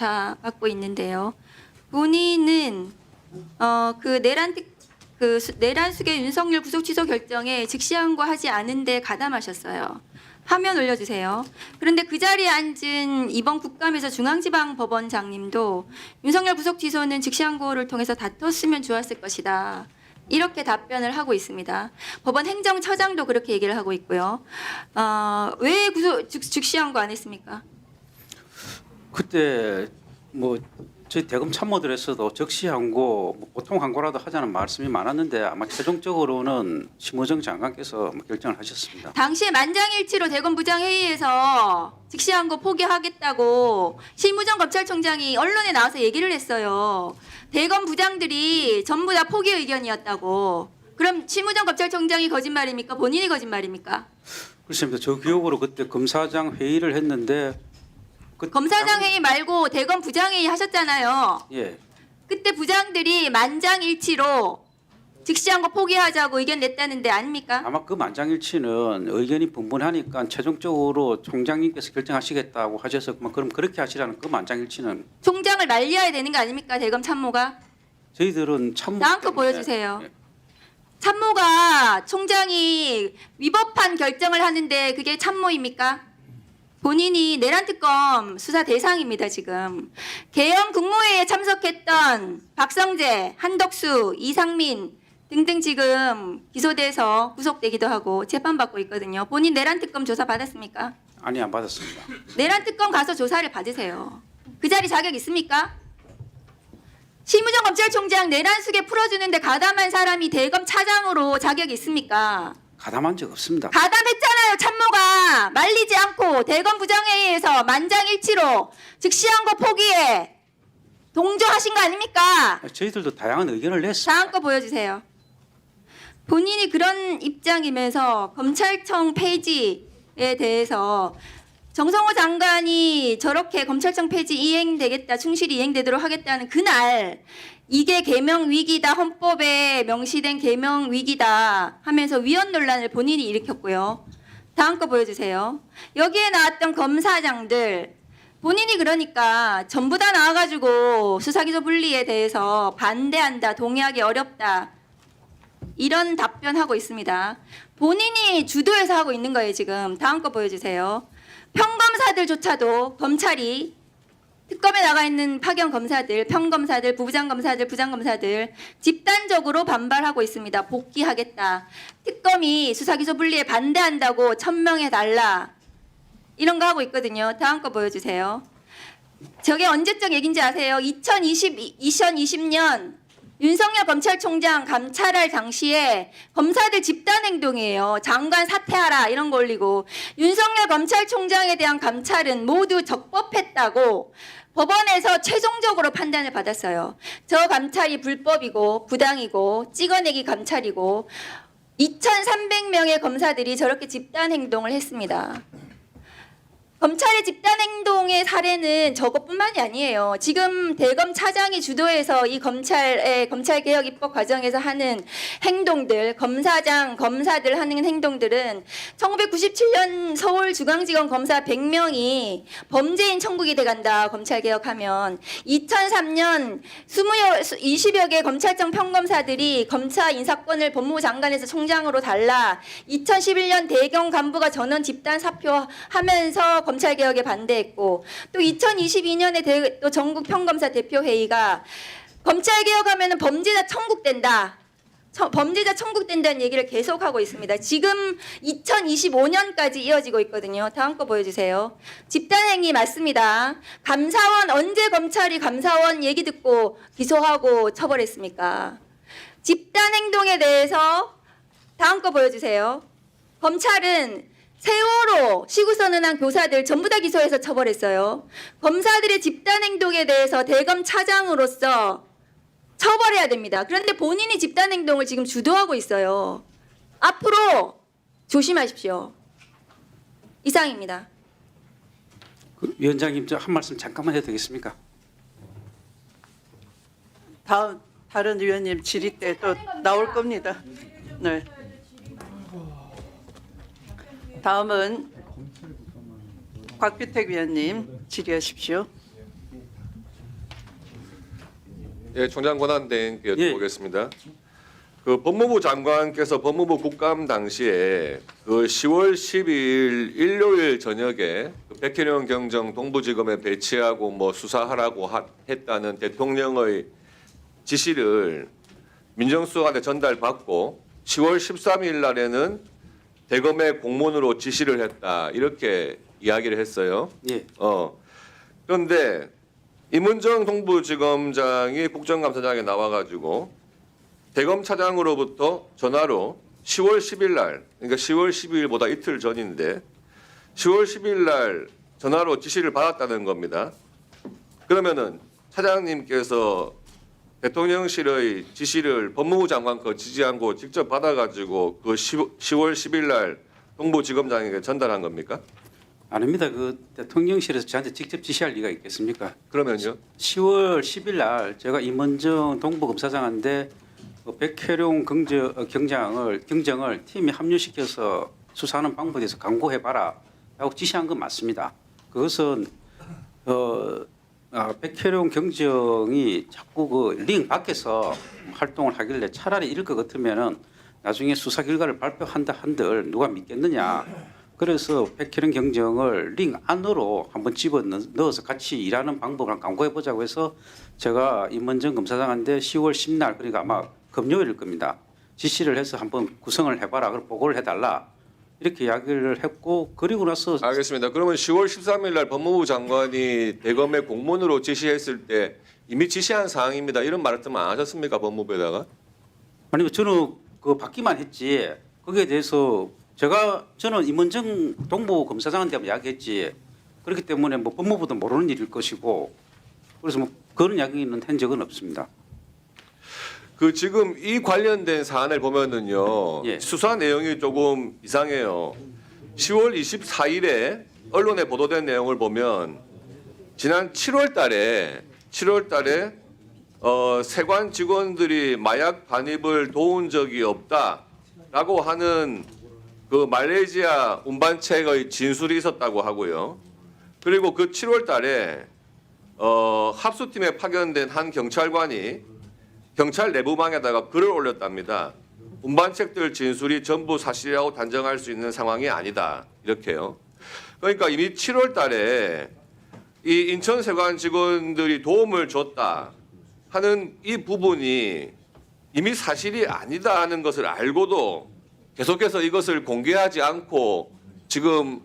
조사받고 있는데요. 본인은 내란숙의 윤석열 구속 취소 결정에 즉시 항고하지 않은데 가담하셨어요. 화면 올려주세요. 그런데 그 자리에 앉은 이번 국감에서 중앙지방법원장님도 윤석열 구속 취소는 즉시 항고를 통해서 다퉜으면 좋았을 것이다. 이렇게 답변을 하고 있습니다. 법원 행정처장도 그렇게 얘기를 하고 있고요. 왜 즉시 항고 안 했습니까? 그때 뭐 저희 대검 참모들에서도 적시 항고, 보통 항고라도 하자는 말씀이 많았는데 아마 최종적으로는 심호정 장관께서 결정을 하셨습니다. 당시에 만장일치로 대검 부장회의에서 즉시 항고 포기하겠다고 심우정 검찰총장이 언론에 나와서 얘기를 했어요. 대검 부장들이 전부 다 포기 의견이었다고. 그럼 심우정 검찰총장이 거짓말입니까? 본인이 거짓말입니까? 그렇습니다. 저 기억으로 그때 검사장 회의를 했는데 검사장 회의 말고 대검 부장회의 하셨잖아요. 예. 그때 부장들이 만장일치로 즉시 항고 포기하자고 의견 냈다는데 아닙니까? 아마 그 만장일치는 의견이 분분하니까 최종적으로 총장님께서 결정하시겠다고 하셔서 그럼 그렇게 하시라는 그 만장일치는 총장을 말려야 되는 거 아닙니까? 대검 참모가. 저희들은 참모 다음 거 때문에- 보여주세요. 예. 참모가 총장이 위법한 결정을 하는데 그게 참모입니까? 본인이 내란특검 수사 대상입니다. 지금 개헌 국무회의에 참석했던 박성재, 한덕수, 이상민 등등 지금 기소돼서 구속되기도 하고 재판받고 있거든요. 본인 내란특검 조사 받았습니까? 아니 안 받았습니다. 내란특검 가서 조사를 받으세요. 그 자리 자격 있습니까? 심우정 검찰총장 내란숙에 풀어주는데 가담한 사람이 대검 차장으로 자격이 있습니까? 가담한 적 없습니다. 가담했잖아요. 참모가 말리지 않고 대검 부장회의에서 만장일치로 즉시 항고 포기에 동조하신 거 아닙니까? 저희들도 다양한 의견을 냈습니다. 다음 거 보여주세요. 본인이 그런 입장이면서 검찰청 폐지에 대해서 정성호 장관이 저렇게 검찰청 폐지 이행되겠다, 충실히 이행되도록 하겠다는 그날 이게 개명 위기다, 헌법에 명시된 개명 위기다 하면서 위헌 논란을 본인이 일으켰고요. 다음 거 보여주세요. 여기에 나왔던 검사장들 본인이 그러니까 전부 다 나와가지고 수사기소 분리에 대해서 반대한다, 동의하기 어렵다 이런 답변하고 있습니다. 본인이 주도해서 하고 있는 거예요 지금. 다음 거 보여주세요. 평검사들조차도 검찰이 특검에 나가 있는 파견 검사들, 평검사들, 부부장검사들, 부장검사들 집단적으로 반발하고 있습니다. 복귀하겠다. 특검이 수사기소 분리에 반대한다고 천명해달라. 이런 거 하고 있거든요. 다음 거 보여주세요. 저게 언제적 얘기인지 아세요? 2020년 윤석열 검찰총장 감찰할 당시에 검사들 집단행동이에요. 장관 사퇴하라 이런 거 올리고 윤석열 검찰총장에 대한 감찰은 모두 적법했다고 법원에서 최종적으로 판단을 받았어요. 저 감찰이 불법이고 부당이고 찍어내기 감찰이고 2,300명의 검사들이 저렇게 집단행동을 했습니다. 검찰의 집단행동의 사례는 저것뿐만이 아니에요. 지금 대검 차장이 주도해서 이 검찰개혁 입법 과정에서 하는 행동들, 검사장, 검사들 하는 행동들은 1997년 서울중앙지검 검사 100명이 범죄인 천국이 돼간다. 검찰개혁하면 2003년 20여 개 검찰청 평검사들이 검사 인사권을 법무부 장관에서 총장으로 달라 2011년 대경 간부가 전원 집단 사표하면서 검찰개혁에 반대했고 또 2022년에 또 전국 평검사 대표회의가 검찰개혁하면 범죄자 천국된다. 범죄자 천국된다는 얘기를 계속하고 있습니다. 지금 2025년까지 이어지고 있거든요. 다음 거 보여주세요. 집단행위 맞습니다. 감사원 언제 검찰이 감사원 얘기 듣고 기소하고 처벌했습니까? 집단행동에 대해서 다음 거 보여주세요. 검찰은 세월호 시구선언한 교사들 전부 다 기소해서 처벌했어요. 검사들의 집단행동에 대해서 대검 차장으로서 처벌해야 됩니다. 그런데 본인이 집단행동을 지금 주도하고 있어요. 앞으로 조심하십시오. 이상입니다. 위원장님 저 한 말씀 잠깐만 해도 되겠습니까? 다른 위원님 질의 때 또 나올 겁니다. 네. 다음은 곽규택 위원님 질의하십시오. 예, 총장 권한대행께 예. 여쭤보겠습니다. 그 법무부 장관께서 법무부 국감 당시에 그 10월 12일 일요일 저녁에 그 백혜령 경정 동부지검에 배치하고 뭐 수사하라고 했다는 대통령의 지시를 민정수석한테 전달받고 10월 13일 날에는 대검의 공문으로 지시를 했다 이렇게 이야기를 했어요. 예. 그런데 임은정 동부지검장이 국정감사장에 나와가지고 대검 차장으로부터 전화로 10월 10일 날, 그러니까 10월 12일보다 이틀 전인데 10월 10일 날 전화로 지시를 받았다는 겁니다. 그러면은 차장님께서 대통령실의 지시를 법무부 장관 거 지지 않고 직접 받아가지고 그 10월 10일 날 동부지검장에게 전달한 겁니까? 아닙니다. 그 대통령실에서 저한테 직접 지시할 리가 있겠습니까? 그러면요? 10월 10일 날 제가 임원정 동부검사장한테 백혜룡 경정을 팀에 합류시켜서 수사하는 방법에 대해서 강구해봐라 라고 지시한 건 맞습니다. 그것은 백혜룡 경정이 자꾸 그 링 밖에서 활동을 하길래 차라리 이럴 것 같으면은 나중에 수사 결과를 발표한다 한들 누가 믿겠느냐. 그래서 백혜룡 경정을 링 안으로 한번 집어 넣어서 같이 일하는 방법을 강구해 보자고 해서 제가 임원정 검사장한테 10월 10날 그러니까 아마 금요일일 겁니다. 지시를 해서 한번 구성을 해봐라. 그리고 보고를 해달라. 이렇게 이야기를 했고 그리고 나서 알겠습니다. 그러면 10월 13일 날 법무부 장관이 대검의 공문으로 지시했을 때 이미 지시한 사항입니다. 이런 말씀 안 하셨습니까? 법무부에다가? 아니 저는 그 받기만 했지 거기에 대해서 저는 임원정 동부검사장한테 한번 이야기했지 그렇기 때문에 뭐 법무부도 모르는 일일 것이고 그래서 뭐 그런 이야기는 한 적은 없습니다. 그 지금 이 관련된 사안을 보면은요. 예. 수사 내용이 조금 이상해요. 10월 24일에 언론에 보도된 내용을 보면 지난 7월 달에 세관 직원들이 마약 반입을 도운 적이 없다라고 하는 그 말레이시아 운반책의 진술이 있었다고 하고요. 그리고 그 7월 달에 합수팀에 파견된 한 경찰관이 경찰 내부망에다가 글을 올렸답니다. 운반책들 진술이 전부 사실이라고 단정할 수 있는 상황이 아니다. 이렇게요. 그러니까 이미 7월 달에 이 인천 세관 직원들이 도움을 줬다 하는 이 부분이 이미 사실이 아니다 하는 것을 알고도 계속해서 이것을 공개하지 않고 지금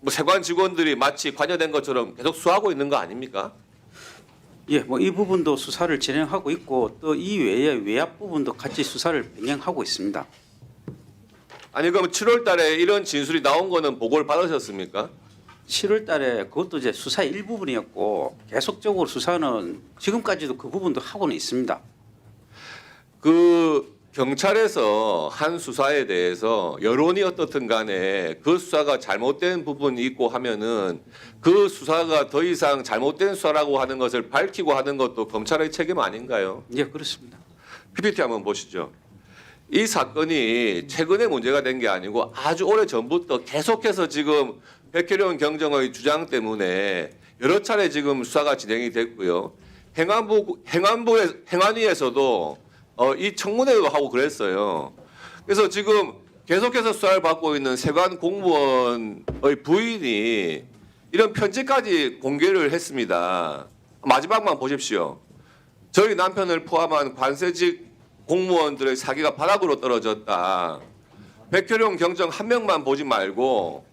뭐 세관 직원들이 마치 관여된 것처럼 계속 수하고 있는 거 아닙니까? 예, 뭐 이 부분도 수사를 진행하고 있고 또 이 외에 외압 부분도 같이 수사를 병행하고 있습니다. 아니 그럼 7월 달에 이런 진술이 나온 거는 보고를 받으셨습니까? 7월 달에 그것도 이제 수사의 일부분이었고 계속적으로 수사는 지금까지도 그 부분도 하고는 있습니다. 그 경찰에서 한 수사에 대해서 여론이 어떻든 간에 그 수사가 잘못된 부분이 있고 하면은 그 수사가 더 이상 잘못된 수사라고 하는 것을 밝히고 하는 것도 검찰의 책임 아닌가요? 예, 그렇습니다. PPT 한번 보시죠. 이 사건이 최근에 문제가 된 게 아니고 아주 오래 전부터 계속해서 지금 백혜령 경정의 주장 때문에 여러 차례 지금 수사가 진행이 됐고요. 행안위에서도 이 청문회도 하고 그랬어요. 그래서 지금 계속해서 수사를 받고 있는 세관 공무원의 부인이 이런 편지까지 공개를 했습니다. 마지막만 보십시오. 저희 남편을 포함한 관세직 공무원들의 사기가 바닥으로 떨어졌다. 백혜령 경정 한 명만 보지 말고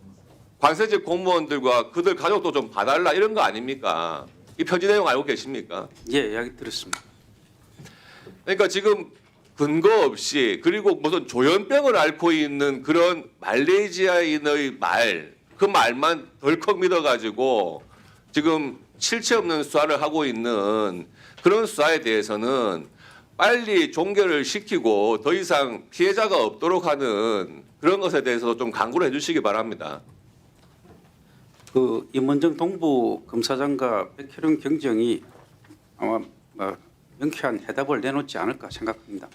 관세직 공무원들과 그들 가족도 좀 봐달라 이런 거 아닙니까? 이 편지 내용 알고 계십니까? 예, 이야기 들었습니다. 그러니까 지금 근거 없이 그리고 무슨 조현병을 앓고 있는 그런 말레이시아인의 그 말만 덜컥 믿어가지고 지금 실체 없는 수사를 하고 있는 그런 수사에 대해서는 빨리 종결을 시키고 더 이상 피해자가 없도록 하는 그런 것에 대해서 좀 강구를 해주시기 바랍니다. 그 임원정 동부 검사장과 백혜룡 경정이 아마 명쾌한 해답을 내놓지 않을까 생각합니다.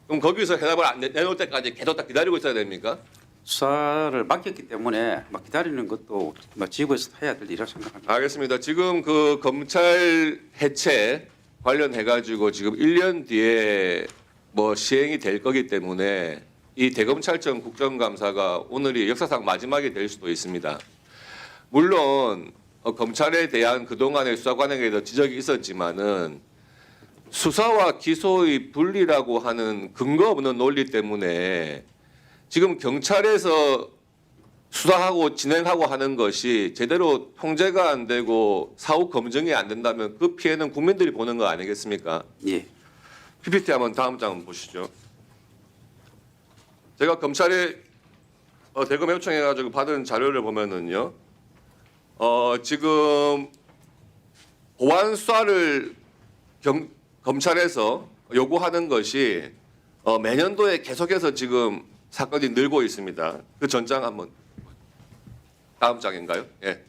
그럼 거기서 해답을 내놓을 때까지 계속 다 기다리고 있어야 됩니까? 수사를 맡겼기 때문에 막 기다리는 것도 지구에서 해야 될 일이라고 생각합니다. 알겠습니다. 지금 그 검찰 해체 관련해 가지고 지금 1년 뒤에 뭐 시행이 될 거기 때문에 이 대검찰청 국정감사가 오늘이 역사상 마지막이 될 수도 있습니다. 물론 검찰에 대한 그동안의 수사 관행에도 지적이 있었지만은 수사와 기소의 분리라고 하는 근거 없는 논리 때문에 지금 경찰에서 수사하고 진행하고 하는 것이 제대로 통제가 안 되고 사후 검증이 안 된다면 그 피해는 국민들이 보는 거 아니겠습니까? 예. PPT 한번 다음 장 한번 보시죠. 제가 검찰에 대검 요청해가지고 받은 자료를 보면은요, 지금 보안 수사를 검찰에서 요구하는 것이 매년도에 계속해서 지금 사건이 늘고 있습니다. 그 전장 한번 다음 장인가요? 예.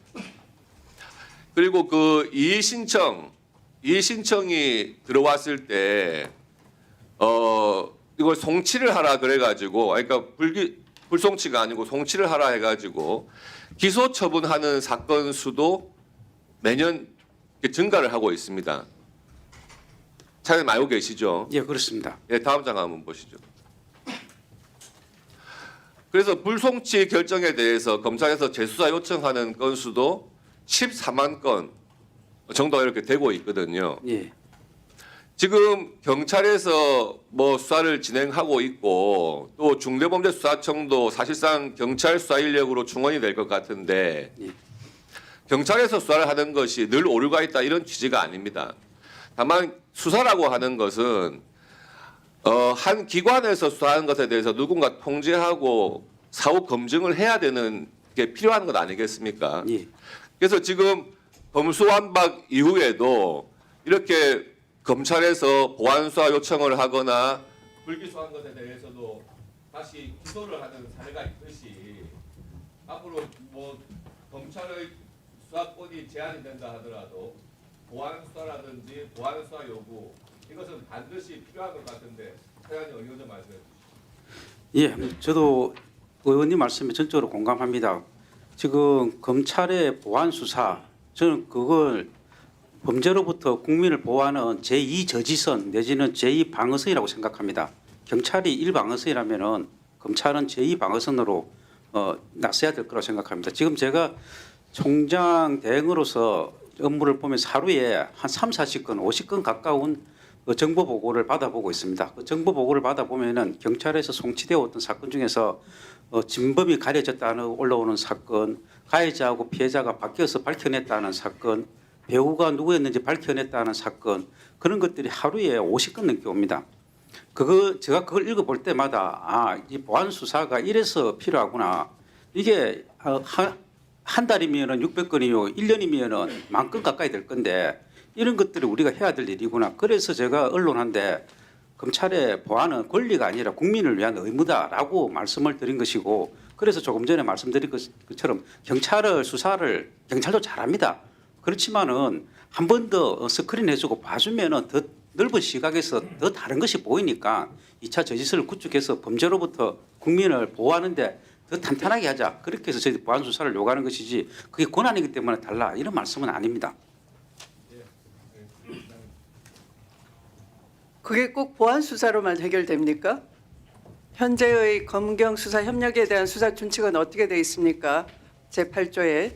그리고 그 이의 신청이 들어왔을 때 이걸 송치를 하라 그래가지고, 그러니까 불송치가 아니고 송치를 하라 해가지고 기소 처분하는 사건 수도 매년 증가를 하고 있습니다. 차장님 알고 계시죠? 예, 그렇습니다. 예, 다음 장 한번 보시죠. 그래서 불송치 결정에 대해서 검찰에서 재수사 요청하는 건수도 14만 건 정도가 이렇게 되고 있거든요. 예. 지금 경찰에서 뭐 수사를 진행하고 있고 또 중대범죄수사청도 사실상 경찰 수사 인력으로 충원이 될 것 같은데 예. 경찰에서 수사를 하는 것이 늘 오류가 있다 이런 취지가 아닙니다. 다만 수사라고 하는 것은 한 기관에서 수사하는 것에 대해서 누군가 통제하고 사후 검증을 해야 되는 게 필요한 것 아니겠습니까? 예. 그래서 지금 범수완박 이후에도 이렇게 검찰에서 보안 수사 요청을 하거나 불기소한 것에 대해서도 다시 기소를 하는 사례가 있듯이 앞으로 뭐 검찰의 수사권이 제한이 된다 하더라도 보안 수사라든지 보안 수사 요구 이것은 반드시 필요한 것 같은데 차장님 의견 좀 말씀해 주시죠. 예, 저도 의원님 말씀에 전적으로 공감합니다. 지금 검찰의 보안 수사, 저는 그걸 범죄로부터 국민을 보호하는 제2저지선 내지는 제2방어선이라고 생각합니다. 경찰이 1방어선이라면은 검찰은 제2방어선으로 나서야 될 거라고 생각합니다. 지금 제가 총장 대행으로서 업무를 보면서 하루에 한 3, 40건, 50건 가까운 정보 보고를 받아보고 있습니다. 그 정보 보고를 받아보면은 경찰에서 송치되어 왔던 사건 중에서 진범이 가려졌다는 올라오는 사건, 가해자하고 피해자가 바뀌어서 밝혀냈다는 사건, 배우가 누구였는지 밝혀냈다는 사건, 그런 것들이 하루에 50건 넘게 옵니다. 제가 그걸 읽어볼 때마다 이 보안 수사가 이래서 필요하구나. 이게 한 달이면은 600건이요, 1년이면은 10,000건 가까이 될 건데 이런 것들을 우리가 해야 될 일이구나. 그래서 제가 언론한테 검찰의 보안은 권리가 아니라 국민을 위한 의무다라고 말씀을 드린 것이고, 그래서 조금 전에 말씀드린 것처럼 경찰도 잘합니다. 그렇지만은 한 번 더 스크린 해주고 봐주면은 더 넓은 시각에서 더 다른 것이 보이니까 2차 저지선을 구축해서 범죄로부터 국민을 보호하는데 더 탄탄하게 하자. 그렇게 해서 저희 보안 수사를 요구하는 것이지 그게 권한이기 때문에 달라 이런 말씀은 아닙니다. 그게 꼭 보안 수사로만 해결됩니까? 현재의 검경 수사 협력에 대한 수사 준칙은 어떻게 돼 있습니까? 제8조에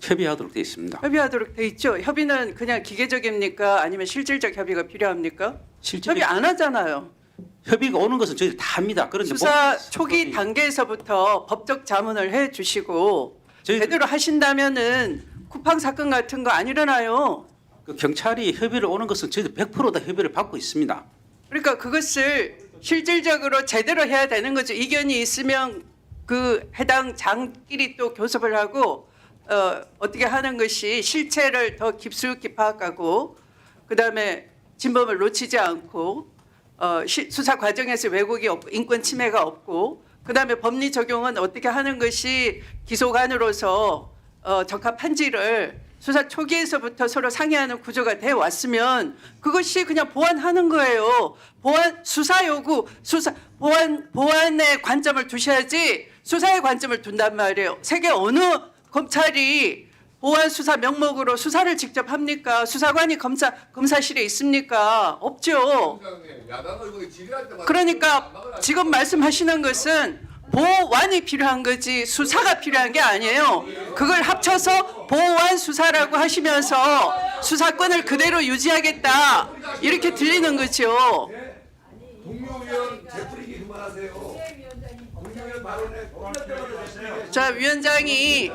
협의하도록 되어 있습니다. 협의하도록 돼 있죠. 협의는 그냥 기계적입니까? 아니면 실질적 협의가 필요합니까? 실제 협의 안 하잖아요. 협의가 오는 것은 저희들 다 합니다. 그런데 수사 초기 단계에서부터 법적 자문을 해 주시고 제대로 하신다면은 쿠팡 사건 같은 거 안 일어나요. 그 경찰이 협의를 오는 것은 저희들 100%다 협의를 받고 있습니다. 그러니까 그것을 실질적으로 제대로 해야 되는 거죠. 이견이 있으면 그 해당 장끼리 또 교섭을 하고 어떻게 하는 것이 실체를 더 깊숙이 파악하고 그다음에 진범을 놓치지 않고 수사 과정에서 왜곡이 없고 인권 침해가 없고 그다음에 법리 적용은 어떻게 하는 것이 기소관으로서 적합한지를 수사 초기에서부터 서로 상의하는 구조가 돼 왔으면 그것이 그냥 보완하는 거예요. 보완 수사 요구, 보완의 관점을 두셔야지 수사의 관점을 둔단 말이에요. 세계 어느 검찰이 보안 수사 명목으로 수사를 직접 합니까? 수사관이 검사실에 있습니까? 없죠. 그러니까 지금 말씀하시는 것은 보완이 필요한 거지 수사가 필요한 게 아니에요. 그걸 합쳐서 보완 수사라고 하시면서 수사권을 그대로 유지하겠다 이렇게 들리는 거죠. 국무위원 재풀이기 그만하세요. 국무위원 발언에 자, 위원장이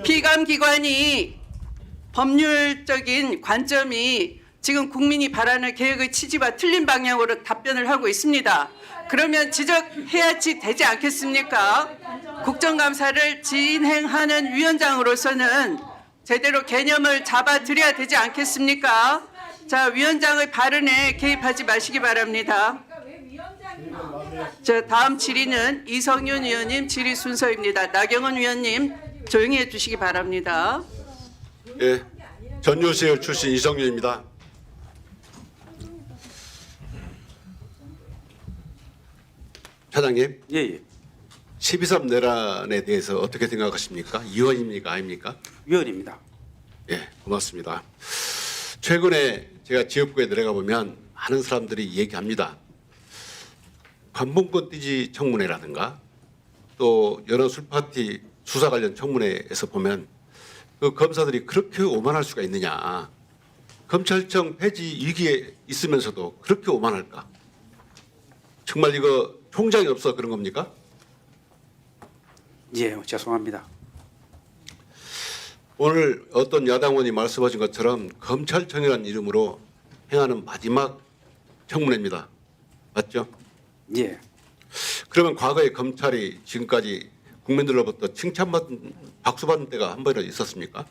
피감기관이 법률적인 관점이 지금 국민이 바라는 개혁의 취지와 틀린 방향으로 답변을 하고 있습니다. 그러면 지적해야지 되지 않겠습니까? 국정감사를 진행하는 위원장으로서는 제대로 개념을 잡아드려야 되지 않겠습니까? 자, 위원장의 발언에 개입하지 마시기 바랍니다. 자, 다음 질의는 이성윤 의원님 질의 순서입니다. 나경원 위원님 조용히 해주시기 바랍니다. 예, 전유시열 출신 이성윤입니다. 차장님, 예, 예. 12.3 내란에 대해서 어떻게 생각하십니까? 위헌입니까? 아닙니까? 위원입니다. 예, 고맙습니다. 최근에 제가 지역구에 내려가 보면 많은 사람들이 얘기합니다. 관봉권 띠지 청문회라든가 또 여러 술파티 수사 관련 청문회에서 보면 그 검사들이 그렇게 오만할 수가 있느냐. 검찰청 폐지 위기에 있으면서도 그렇게 오만할까? 정말 이거 총장이 없어 그런 겁니까? 예, 죄송합니다. 오늘 어떤 야당원이 말씀하신 것처럼 검찰청이라는 이름으로 행하는 마지막 청문회입니다. 맞죠? 예, 그러면 과거에 검찰이 지금까지 국민들로부터 칭찬받은 박수받은 때가 한 번이라도 있었습니까?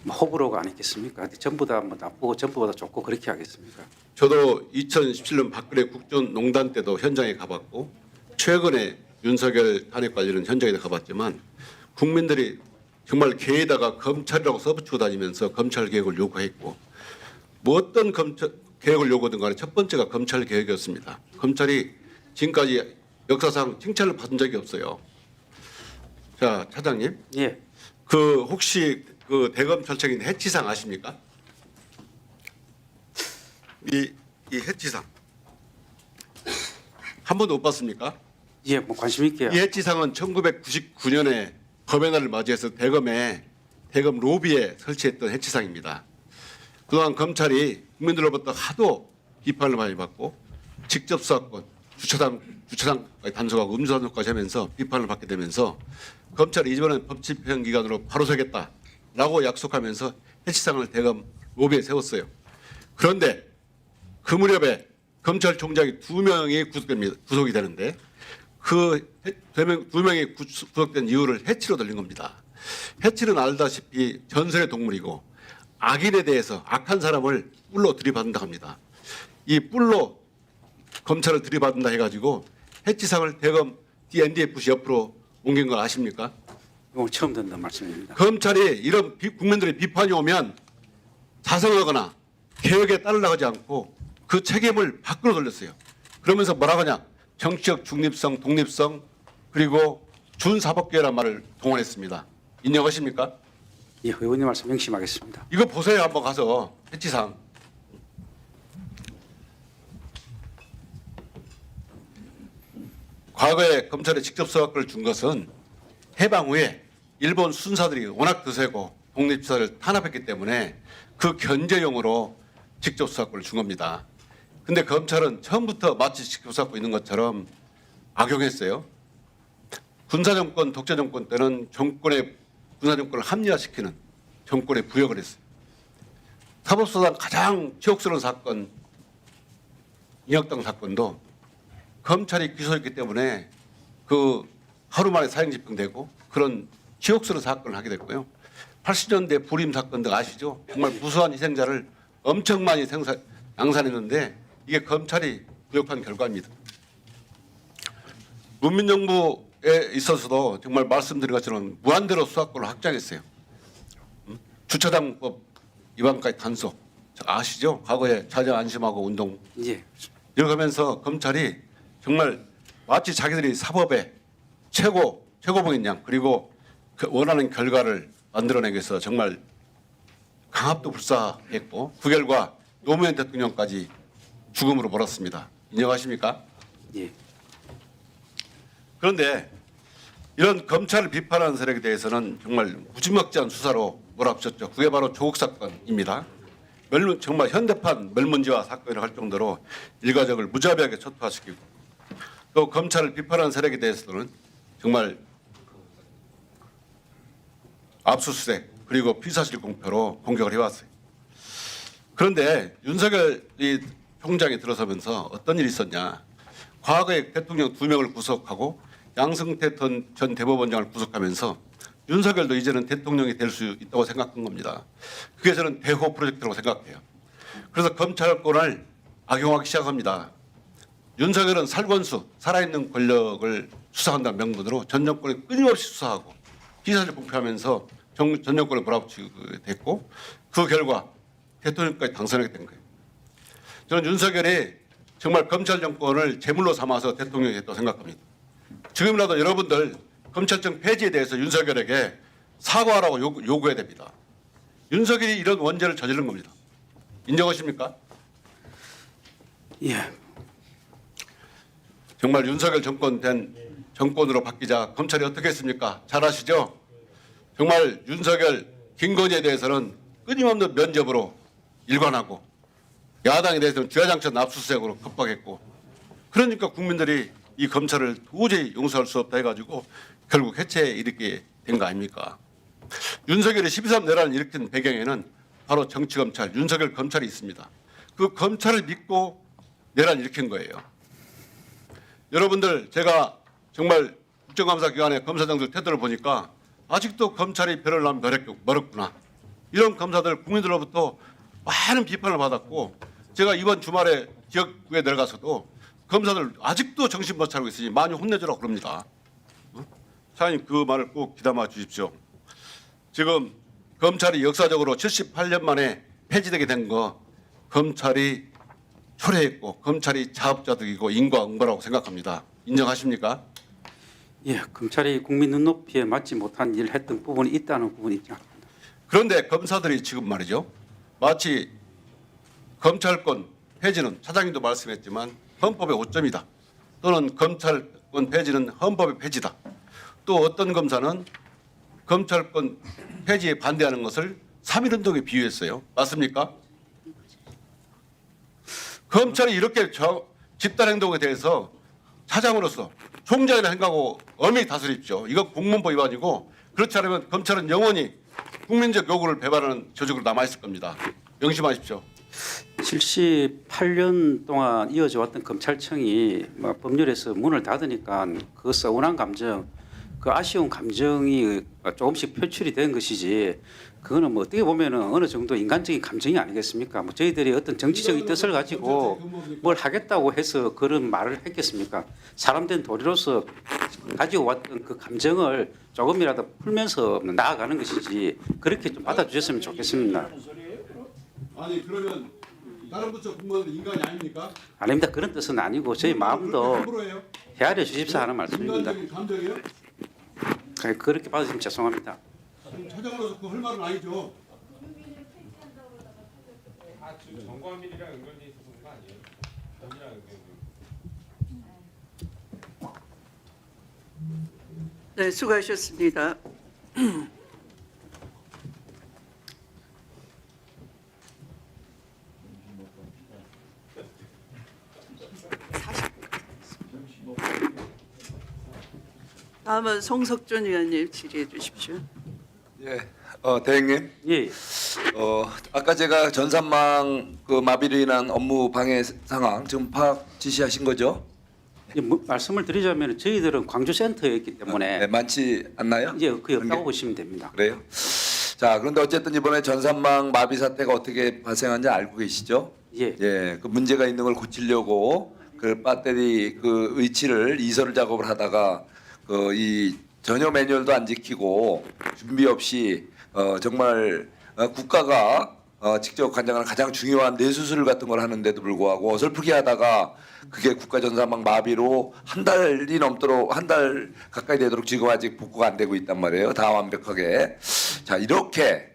뭐 호불호가 아니겠습니까? 전부 다 뭐 나쁘고 전부보다 좋고 그렇게 하겠습니까? 저도 2017년 박근혜 국정농단 때도 현장에 가봤고 최근에 윤석열 탄핵 관련은 현장에 가봤지만 국민들이 정말 개에다가 검찰이라고 써붙이고 다니면서 검찰 개혁을 요구했고 뭐 어떤 검찰 개혁을 요구하든 간에 첫 번째가 검찰 개혁이었습니다. 검찰이 지금까지 역사상 칭찬을 받은 적이 없어요. 자, 차장님, 예, 그 혹시 그 대검찰청인 해치상 아십니까? 이 해치상 한 번도 못 봤습니까? 예, 뭐 관심 있게요. 이 해치상은 1999년에 검의 날을 맞이해서 대검 로비에 설치했던 해치상입니다. 그동안 검찰이 국민들로부터 하도 비판을 많이 받고 직접 수사권, 주차장까지 단속하고 음주단속까지 하면서 비판을 받게 되면서 검찰이 이번엔 법집행기관으로 바로 서겠다라고 약속하면서 해치상을 대검 로비에 세웠어요. 그런데 그 무렵에 검찰총장이 2명이 구속이 되는데 그 두 명이 구속된 이유를 해치로 들린 겁니다. 해치는 알다시피 전설의 동물이고 악인에 대해서 악한 사람을 뿔로 들이받는다 합니다. 이 뿔로 검찰을 들이받는다 해가지고 해치상을 대검 NDFC 옆으로 옮긴 걸 아십니까? 이건 처음 듣는 말씀입니다. 검찰이 이런 국민들의 비판이 오면 자성하거나 개혁에 따르려고 하지 않고 그 책임을 밖으로 돌렸어요. 그러면서 뭐라고 하냐? 정치적 중립성, 독립성 그리고 준사법계라는 말을 동원했습니다. 인정하십니까? 예, 의원님 말씀 명심하겠습니다. 이거 보세요. 한번 가서 해치상. 과거에 검찰에 직접 수사권을 준 것은 해방 후에 일본 순사들이 워낙 드세고 독립수사를 탄압했기 때문에 그 견제용으로 직접 수사권을 준 겁니다. 근데 검찰은 처음부터 마치 직접 수사권 있는 것처럼 악용했어요. 군사정권, 독재정권 때는 정권의 군사정권을 합리화시키는 정권에 부역을 했어요. 사법수사상 가장 치욕스러운 사건, 인혁당 사건도 검찰이 기소했기 때문에 그 하루 만에 사형 집행되고 그런 치욕스러운 사건을 하게 됐고요. 80년대 불임 사건 등 아시죠? 정말 무수한 희생자를 엄청 많이 양산했는데 이게 검찰이 부역한 결과입니다. 문민정부에 있어서도 정말 말씀드린 것처럼 무한대로 수사권을 확장했어요. 주차장법 위반까지 단속. 아시죠? 과거에 자정 안심하고 운동. 예, 이렇게 하면서 검찰이 정말 마치 자기들이 사법의 최고봉인 양 그리고 원하는 결과를 만들어내기 위해서 정말 강압도 불사했고 그 결과 노무현 대통령까지 죽음으로 몰았습니다. 인정하십니까? 예. 그런데 이런 검찰을 비판하는 세력에 대해서는 정말 무지막지한 수사로 몰아붙였죠. 그게 바로 조국 사건입니다. 정말 현대판 멸문지화 사건이라고 할 정도로 일가족을 무자비하게 초토화시키고 또 검찰을 비판하는 세력에 대해서는 정말 압수수색 그리고 피사실 공표로 공격을 해왔어요. 그런데 윤석열이 총장이 들어서면서 어떤 일이 있었냐. 과거에 대통령 2명을 구속하고 양승태 전 대법원장을 구속하면서 윤석열도 이제는 대통령이 될 수 있다고 생각한 겁니다. 그게 저는 대호 프로젝트라고 생각해요. 그래서 검찰권을 악용하기 시작합니다. 윤석열은 살권수, 살아있는 권력을 수사한다는 명분으로 전 정권을 끊임없이 수사하고 피사를 공표하면서 전 정권을 몰아붙이게 됐고 그 결과 대통령까지 당선하게 된 거예요. 저는 윤석열이 정말 검찰 정권을 제물로 삼아서 대통령이 됐다고 생각합니다. 지금이라도 여러분들 검찰청 폐지에 대해서 윤석열에게 사과하라고 요구해야 됩니다. 윤석열이 이런 원죄를 저지른 겁니다. 인정하십니까? 예. 정말 윤석열 정권 된 정권으로 바뀌자 검찰이 어떻게 했습니까? 잘 아시죠? 정말 윤석열, 김건희에 대해서는 끊임없는 면접으로 일관하고 야당에 대해서는 주야장천 압수수색으로 겁박했고 그러니까 국민들이 이 검찰을 도저히 용서할 수 없다 해가지고 결국 해체에 이르게 된 거 아닙니까? 윤석열이 12.3 내란을 일으킨 배경에는 바로 정치검찰, 윤석열 검찰이 있습니다. 그 검찰을 믿고 내란을 일으킨 거예요. 여러분들 제가 정말 국정감사 기관에 검사장들 태도를 보니까 아직도 검찰이 별을 나면 멀었구나. 이런 검사들 국민들로부터 많은 비판을 받았고 제가 이번 주말에 지역구에 내려가서도 검사들 아직도 정신 못 차리고 있으니 많이 혼내주라고 그럽니다. 사장님 그 말을 꼭 귀담아 주십시오. 지금 검찰이 역사적으로 78년 만에 폐지되게 된 거 검찰이 초래했고 검찰이 자업자득이고 인과응보라고 생각합니다. 인정하십니까? 예, 검찰이 국민 눈높이에 맞지 못한 일을 했던 부분이 있다는 부분이 있죠. 그런데 검사들이 지금 말이죠. 마치 검찰권 폐지는 차장님도 말씀했지만 헌법의 오점이다. 또는 검찰권 폐지는 헌법의 폐지다. 또 어떤 검사는 검찰권 폐지에 반대하는 것을 3.1운동에 비유했어요. 맞습니까? 검찰이 이렇게 집단행동에 대해서 차장으로서 총장이라 생각하고 엄히 다스립시오. 이거 공문법 위반이고 그렇지 않으면 검찰은 영원히 국민적 요구를 배반하는 조직으로 남아있을 겁니다. 명심하십시오. 78년 동안 이어져 왔던 검찰청이 법률에서 문을 닫으니까 그 서운한 감정, 그 아쉬운 감정이 조금씩 표출이 된 것이지 그거는 뭐 어떻게 보면은 어느 정도 인간적인 감정이 아니겠습니까? 뭐 저희들이 어떤 정치적인 뜻을 가지고 뭘 하겠다고 해서 그런 말을 했겠습니까? 사람 된 도리로서 가지고 왔던 그 감정을 조금이라도 풀면서 나아가는 것이지 그렇게 좀 받아주셨으면 좋겠습니다. 아니 그러면 다른 부처 공무원들 인간이 아닙니까? 아닙니다. 그런 뜻은 아니고 저희 마음도 함부로 해요? 헤아려 주십사 하는 말씀입니다. 인간적인 감정이요? 그렇게 받으시면 죄송합니다. 차장으로서 그 할 말은 아니죠. 지금 정광민이랑 연결돼 있어서 거 아니에요? 연이랑 연결. 네, 수고하셨습니다. 다음은 송석준 의원님 질의해 주십시오. 예, 대행님. 예. 아까 제가 전산망 그 마비로 인한 업무 방해 상황 지금 파악 지시하신 거죠? 말씀을 드리자면 저희들은 광주 센터에 있기 때문에 네, 많지 않나요? 이제 거의 없다고 보시면 됩니다. 그래요? 자, 그런데 어쨌든 이번에 전산망 마비 사태가 어떻게 발생한지 알고 계시죠? 예. 예, 그 문제가 있는 걸 고치려고 그 배터리 그 위치를 이설 작업을 하다가 그 이 전혀 매뉴얼도 안 지키고 준비 없이 정말 국가가 직접 관장하는 가장 중요한 뇌수술 같은 걸 하는데도 불구하고 어설프게 하다가 그게 국가전사망 마비로 한 달이 넘도록 한 달 가까이 되도록 지금 아직 복구가 안 되고 있단 말이에요. 다 완벽하게. 자, 이렇게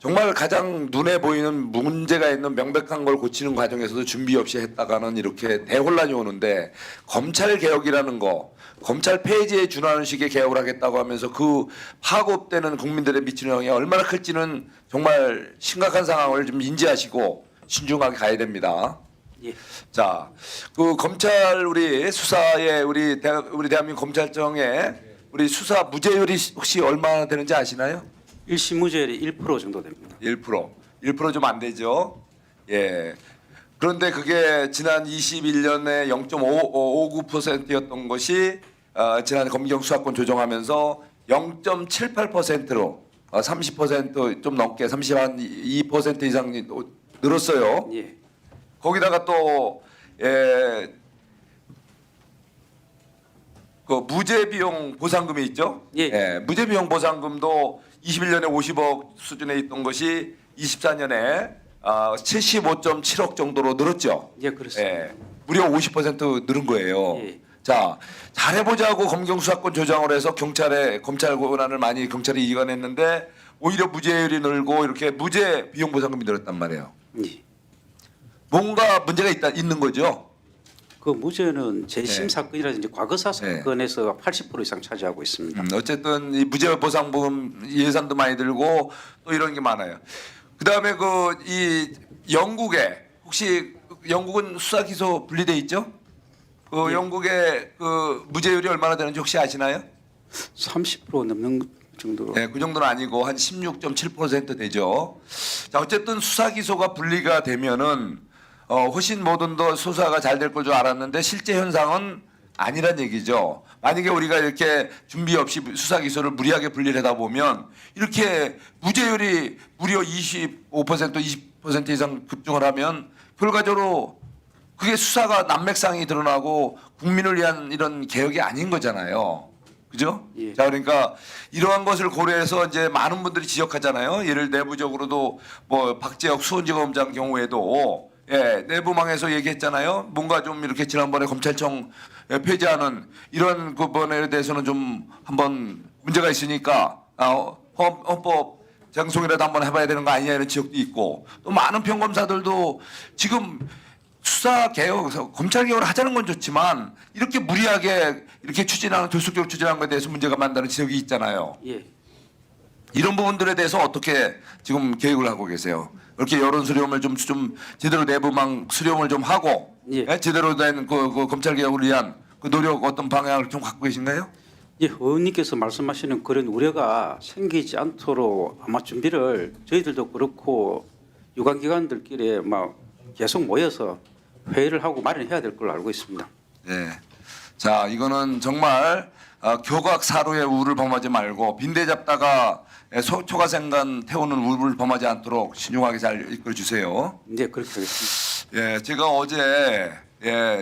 정말 가장 눈에 보이는 문제가 있는 명백한 걸 고치는 과정에서도 준비 없이 했다가는 이렇게 대혼란이 오는데 검찰 개혁이라는 거, 검찰 폐지에 준하는 식의 개혁을 하겠다고 하면서 그 파급되는 국민들의 미치는 영향이 얼마나 클지는 정말 심각한 상황을 좀 인지하시고 신중하게 가야 됩니다. 예. 자, 그 검찰 우리 수사에 우리 대한민국 검찰청에 우리 수사 무죄율이 혹시 얼마나 되는지 아시나요? 1심 무죄율이 1% 정도 됩니다. 1% 좀 안 되죠. 예. 그런데 그게 지난 21년에 0.59%였던 것이 지난 검경 수사권 조정하면서 0.78%로 30% 좀 넘게 32% 이상 늘었어요. 예. 거기다가 또 그 무죄 비용 보상금이 있죠. 예. 무죄 비용 보상금도 21년에 50억 수준에 있던 것이 24년에 75.7억 정도로 늘었죠. 예, 그렇습니다. 예. 무려 50% 늘은 거예요. 예. 자, 잘해보자고 검경 수사권 조정을 해서 검찰 권한을 많이 경찰이 이관했는데 오히려 무죄율이 늘고 이렇게 무죄 비용 보상금이 늘었단 말이에요. 예. 뭔가 문제가 있는 거죠. 그 무죄는 재심 네. 사건이라든지 과거사 사건에서 80% 이상 차지하고 있습니다. 어쨌든 이 무죄 보상금 예산도 많이 들고 또 이런 게 많아요. 그다음에 그 이 영국에 혹시 영국은 수사 기소 분리돼 있죠? 그 예. 영국의 그 무죄율이 얼마나 되는지 혹시 아시나요? 30% 넘는 정도. 네, 그 정도는 아니고 한 16.7% 되죠. 자, 어쨌든 수사 기소가 분리가 되면은 훨씬 뭐든 더 수사가 잘 될 걸 줄 알았는데 실제 현상은 아니란 얘기죠. 만약에 우리가 이렇게 준비 없이 수사 기소를 무리하게 분리를 하다 보면 이렇게 무죄율이 무려 25% 20% 이상 급증을 하면 결과적으로 그게 수사가 난맥상이 드러나고 국민을 위한 이런 개혁이 아닌 거잖아요. 그죠? 예. 자, 그러니까 이러한 것을 고려해서 이제 많은 분들이 지적하잖아요. 예를 내부적으로도 뭐 박재혁 수원지검장 경우에도 내부망에서 얘기했잖아요. 뭔가 좀 이렇게 지난번에 검찰청 폐지하는 이런 부분에 대해서는 좀 한번 문제가 있으니까 헌법 장송이라도 한번 해봐야 되는 거 아니냐 이런 지적도 있고 또 많은 평검사들도 지금 수사 개혁, 검찰 개혁을 하자는 건 좋지만 이렇게 무리하게 이렇게 추진하는 졸속적으로 추진하는 것에 대해서 문제가 많다는 지적이 있잖아요. 예. 이런 부분들에 대해서 어떻게 지금 계획을 하고 계세요? 이렇게 여론 수렴을 좀 제대로 내부망 수렴을 좀 하고 예. 제대로 된 그 검찰 개혁을 위한 그 노력 어떤 방향을 좀 갖고 계신가요? 예, 의원님께서 말씀하시는 그런 우려가 생기지 않도록 아마 준비를 저희들도 그렇고 유관기관들끼리 막 계속 모여서 회의를 하고 마련해야 될 걸로 알고 있습니다. 네. 자, 이거는 정말 교각사루의 우를 범하지 말고 빈대 잡다가 초가생간 태우는 우를 범하지 않도록 신중하게 잘 이끌어 주세요. 네, 그렇게 하겠습니다. 예, 제가 어제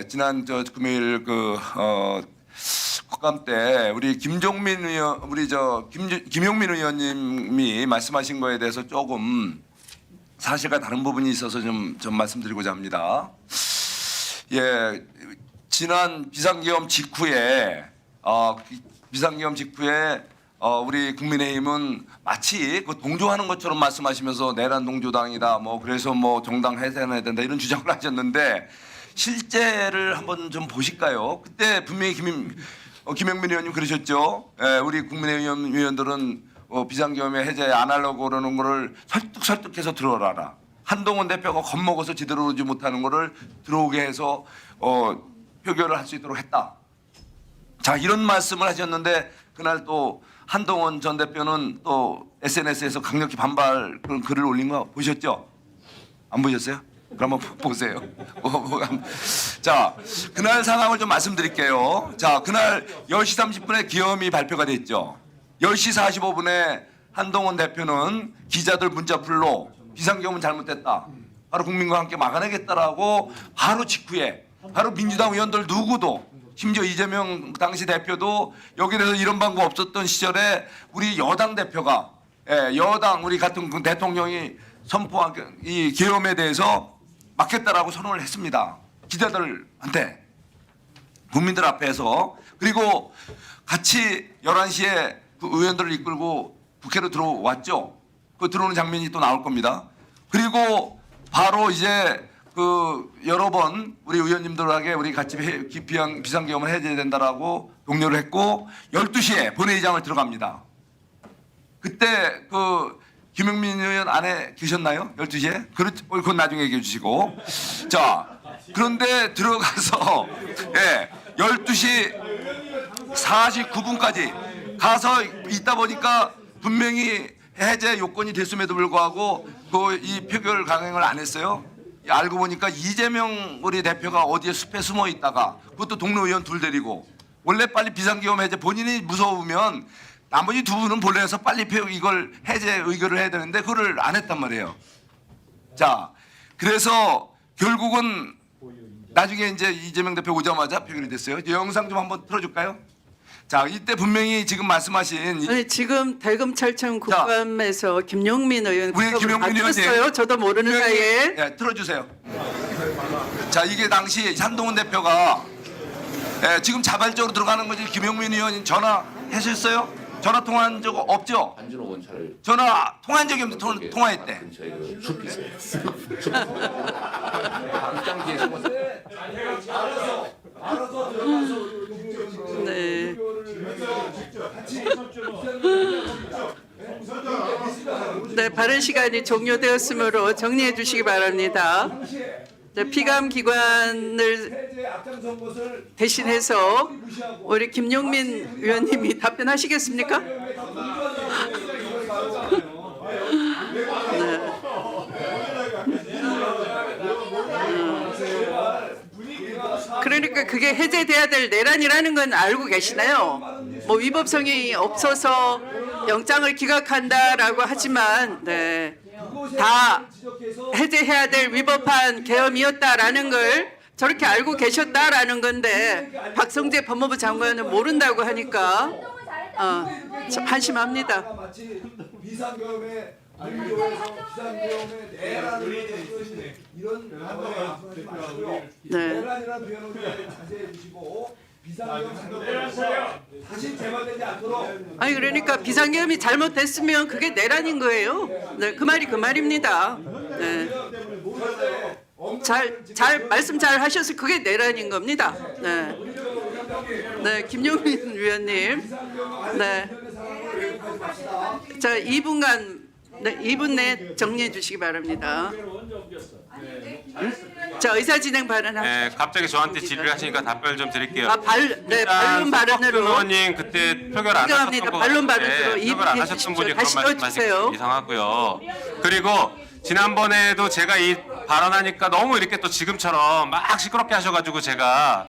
지난 금요일 국감 때 우리 김종민 의원 우리 김용민 의원님이 말씀하신 거에 대해서 조금 사실과 다른 부분이 있어서 좀 말씀드리고자 합니다. 예, 지난 비상계엄 직후에 우리 국민의힘은 마치 그 동조하는 것처럼 말씀하시면서 내란 동조당이다 뭐 그래서 뭐 정당 해산해야 된다 이런 주장을 하셨는데 실제를 한번 좀 보실까요? 그때 분명히 김영민 의원님 그러셨죠. 예, 우리 국민의힘 의원들은 비상계엄에 해제 안 하려고 그러는 거를 설득해서 들어라라. 한동훈 대표가 겁먹어서 제대로 오지 못하는 거를 들어오게 해서 표결을 할 수 있도록 했다. 자, 이런 말씀을 하셨는데 그날 또 한동훈 전 대표는 또 SNS에서 강력히 반발 그런 글을 올린 거 보셨죠? 안 보셨어요? 그럼 한번 보세요. 자, 그날 상황을 좀 말씀드릴게요. 자, 그날 10시 30분에 기엄이 발표가 됐죠. 10시 45분에 한동훈 대표는 기자들 문자풀로 비상계엄은 잘못됐다. 바로 국민과 함께 막아내겠다라고 바로 직후에 바로 민주당 의원들 누구도 심지어 이재명 당시 대표도 여기에 대해서 이런 방법 없었던 시절에 우리 여당 대표가 여당 우리 같은 대통령이 선포한 이 계엄에 대해서 막겠다라고 선언을 했습니다. 기자들한테 국민들 앞에서. 그리고 같이 11시에 그 의원들을 이끌고 국회로 들어왔죠. 그 들어오는 장면이 또 나올 겁니다. 그리고 바로 이제 그 여러 번 우리 의원님들에게 우리 같이 비상계엄을 해제해야 된다라고 독려를 했고 12시에 본회의장을 들어갑니다. 그때 그 김용민 의원 안에 계셨나요? 12시에? 그건 나중에 얘기해 주시고. 자, 그런데 들어가서 예, 12시 49분까지 가서 있다 보니까 분명히 해제 요건이 됐음에도 불구하고 그 이 표결 강행을 안 했어요. 알고 보니까 이재명 우리 대표가 어디에 숲에 숨어 있다가 그것도 동료 의원 둘 데리고 원래 빨리 비상계엄 해제 본인이 무서우면 나머지 두 분은 본래에서 빨리 이걸 해제 의결을 해야 되는데 그걸 안 했단 말이에요. 자, 그래서 결국은 나중에 이제 이재명 대표 오자마자 표결이 됐어요. 영상 좀 한번 틀어줄까요? 자, 이때 분명히 지금 말씀하신 아니, 지금 대검찰청 국감에서 김용민 의원 우리 김용민 의원님. 어요 저도 모르는 사이에. 예, 틀어주세요. 자, 이게 당시 한동훈 대표가 예, 지금 자발적으로 들어가는 거지. 김용민 의원님 전화하셨어요? 전화 통화한 적 없죠? 안준호 원차를 전화 통화한 적이 없는데 통화했대. 근처에 그 숲이 있어요. 담장 뒤에 숨어서 네. 네, 발언 시간이 종료되었으므로 정리해 주시기 바랍니다. 네, 피감 기관을 대신해서 우리 김용민 의원님이 답변하시겠습니까? 그러니까 그게 해제돼야 될 내란이라는 건 알고 계시나요? 뭐 위법성이 없어서 영장을 기각한다라고 하지만 네, 다 해제해야 될 위법한 계엄이었다라는 걸 저렇게 알고 계셨다라는 건데 박성재 법무부 장관은 모른다고 하니까 참 한심합니다. 마치 비상계엄에 민주화에서 비상계엄에 내란을 이런 단어를 말씀하지 마시고요. 네. 내란이라는 표현을 자제해 주시고 비상계엄 상대에서 다시 재발되지 않도록. 아니 그러니까 비상계엄이 잘못됐으면 그게 내란인 거예요. 네, 그 말이 그 말입니다. 네. 잘 말씀 잘 하셔서 그게 내란인 겁니다. 네. 네, 김용민 위원님. 네. 자, 2분간 네, 2분 내 정리해 주시기 바랍니다. 자, 의사진행 발언하시죠. 네, 갑자기 저한테 질의를 하시니까 답변을 좀 드릴게요. 네, 반론 발언으로. 의원님 그때 표결 안 인정합니다. 하셨던 거 반론 발언으로 표결 안 이분해 하셨던 주십시오. 분이 다시 그런 넣어주세요. 말씀하시기 이상하고요. 그리고 지난번에도 제가 이 발언하니까 너무 이렇게 또 지금처럼 막 시끄럽게 하셔가지고 제가